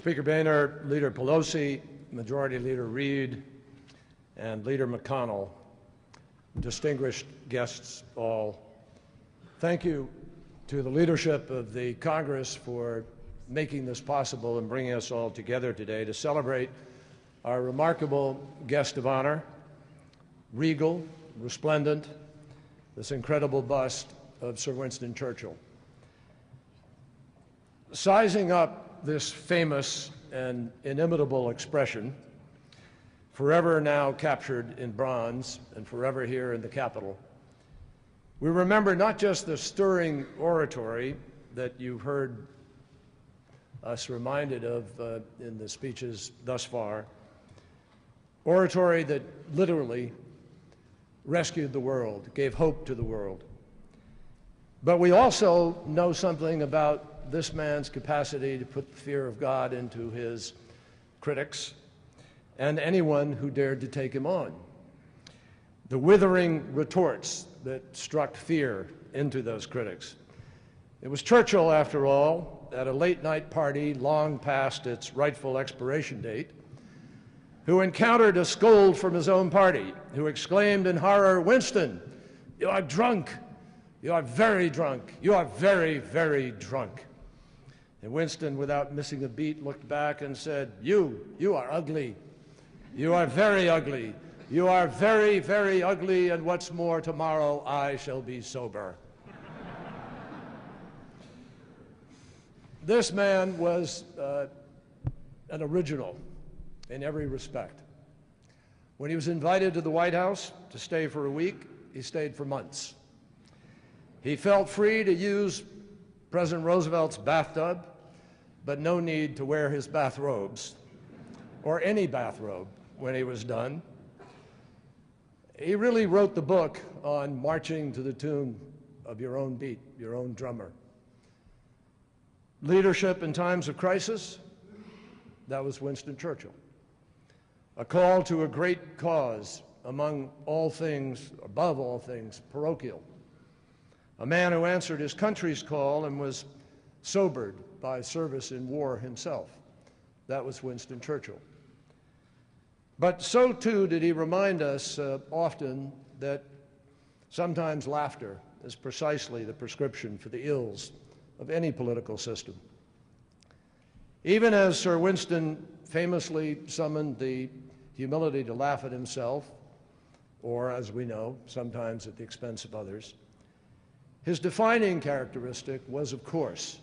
Speaker Boehner, Leader Pelosi, Majority Leader Reid, and Leader McConnell, distinguished guests all, thank you to the leadership of the Congress for making this possible and bringing us all together today to celebrate our remarkable guest of honor, regal, resplendent, this incredible bust of Sir Winston Churchill. Sizing up this famous and inimitable expression, forever now captured in bronze and forever here in the Capitol, we remember not just the stirring oratory that you've heard us reminded of in the speeches thus far, oratory that literally rescued the world, gave hope to the world. But we also know something about this man's capacity to put the fear of God into his critics and anyone who dared to take him on. The withering retorts that struck fear into those critics. It was Churchill, after all, at a late-night party long past its rightful expiration date, who encountered a scold from his own party, who exclaimed in horror, "Winston, you are drunk. You are very drunk. You are very, very drunk." And Winston, without missing a beat, looked back and said, You are ugly. You are very ugly. You are very, very ugly, and what's more, tomorrow I shall be sober. This man was an original in every respect. When he was invited to the White House to stay for a week, he stayed for months. He felt free to use President Roosevelt's bathtub, but no need to wear his bathrobes, or any bathrobe when he was done. He really wrote the book on marching to the tune of your own beat, your own drummer. Leadership in times of crisis, that was Winston Churchill. A call to a great cause, among all things, above all things, parochial. A man who answered his country's call and was sobered by service in war himself. That was Winston Churchill. But so too did he remind us often that sometimes laughter is precisely the prescription for the ills of any political system. Even as Sir Winston famously summoned the humility to laugh at himself, or, as we know, sometimes at the expense of others, his defining characteristic was, of course,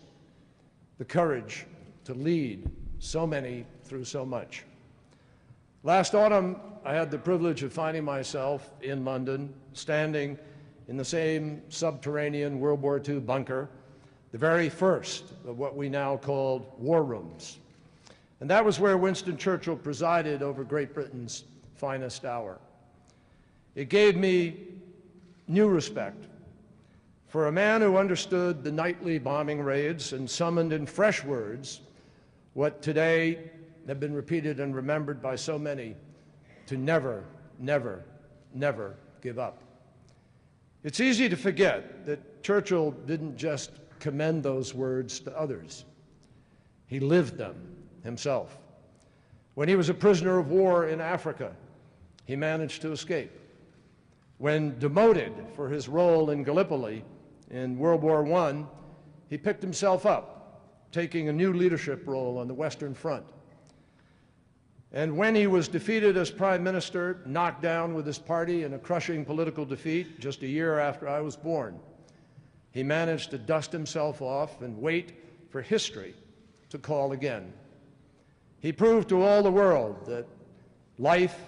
the courage to lead so many through so much. Last autumn, I had the privilege of finding myself in London, standing in the same subterranean World War II bunker, the very first of what we now called war rooms. And that was where Winston Churchill presided over Great Britain's finest hour. It gave me new respect for a man who understood the nightly bombing raids and summoned in fresh words what today have been repeated and remembered by so many, to never, never, never give up. It's easy to forget that Churchill didn't just commend those words to others. He lived them himself. When he was a prisoner of war in Africa, he managed to escape. When demoted for his role in Gallipoli in World War I, he picked himself up, taking a new leadership role on the Western Front. And when he was defeated as prime minister, knocked down with his party in a crushing political defeat just a year after I was born, he managed to dust himself off and wait for history to call again. He proved to all the world that life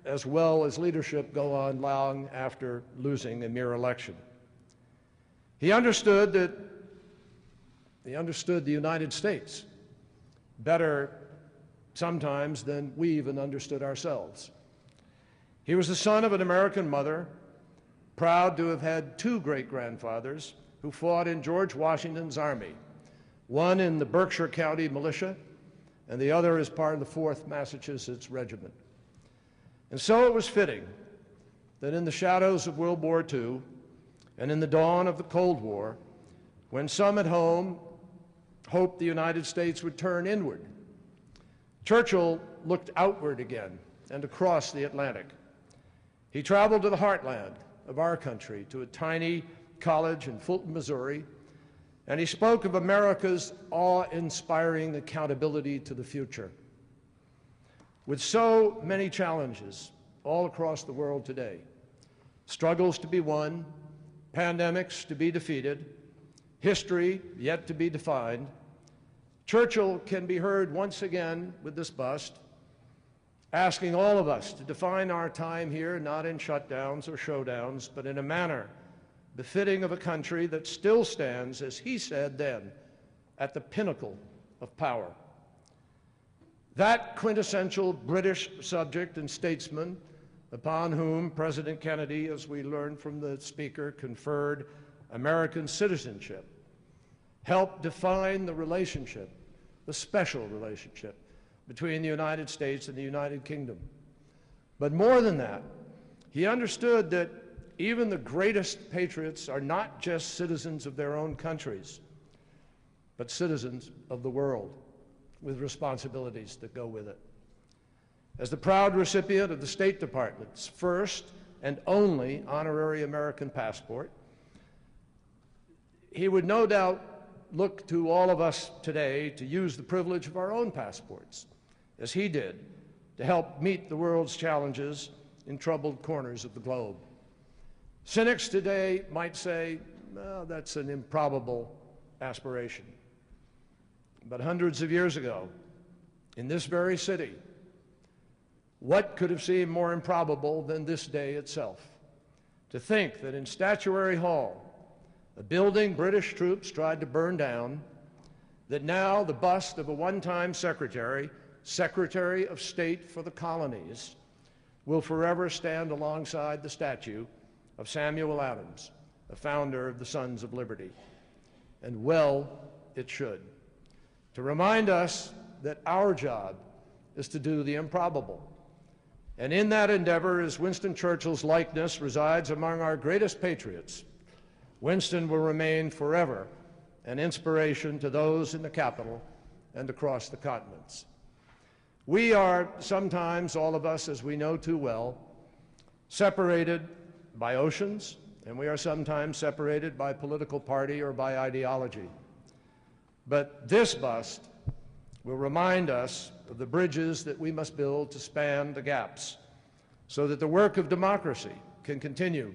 as well as leadership go on long after losing a mere election. He understood the United States better sometimes than we even understood ourselves. He was the son of an American mother, proud to have had two great-grandfathers who fought in George Washington's army, one in the Berkshire County Militia, and the other as part of the 4th Massachusetts Regiment. And so it was fitting that in the shadows of World War II and in the dawn of the Cold War, when some at home hoped the United States would turn inward Churchill looked outward again and across the Atlantic. He traveled to the heartland of our country, to a tiny college in Fulton, Missouri, and he spoke of America's awe-inspiring accountability to the future. With so many challenges all across the world today, struggles to be won, pandemics to be defeated, history yet to be defined, Churchill can be heard once again with this bust, asking all of us to define our time here not in shutdowns or showdowns, but in a manner befitting of a country that still stands, as he said then, at the pinnacle of power. That quintessential British subject and statesman upon whom President Kennedy, as we learned from the speaker, conferred American citizenship, helped define the relationship, the special relationship, between the United States and the United Kingdom. But more than that, he understood that even the greatest patriots are not just citizens of their own countries, but citizens of the world with responsibilities that go with it. As the proud recipient of the State Department's first and only honorary American passport, he would no doubt look to all of us today to use the privilege of our own passports, as he did, to help meet the world's challenges in troubled corners of the globe. Cynics today might say, well, that's an improbable aspiration. But hundreds of years ago, in this very city, what could have seemed more improbable than this day itself? To think that in Statuary Hall, a building British troops tried to burn down, that now the bust of a one-time Secretary of State for the Colonies, will forever stand alongside the statue of Samuel Adams, a founder of the Sons of Liberty. And well, it should. To remind us that our job is to do the improbable. And in that endeavor, as Winston Churchill's likeness resides among our greatest patriots, Winston will remain forever an inspiration to those in the Capitol and across the continents. We are sometimes, all of us, as we know too well, separated by oceans, and we are sometimes separated by political party or by ideology. But this bust will remind us of the bridges that we must build to span the gaps, so that the work of democracy can continue,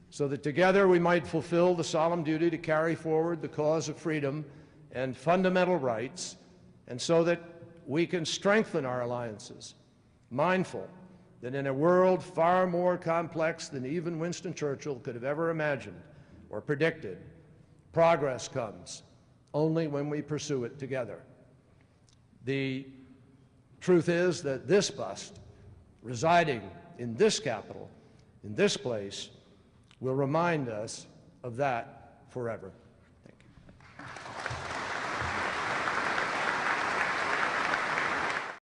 so that together we might fulfill the solemn duty to carry forward the cause of freedom and fundamental rights, and so that we can strengthen our alliances, mindful that in a world far more complex than even Winston Churchill could have ever imagined or predicted, progress comes only when we pursue it together. The truth is that this bust, residing in this Capitol, in this place, will remind us of that forever.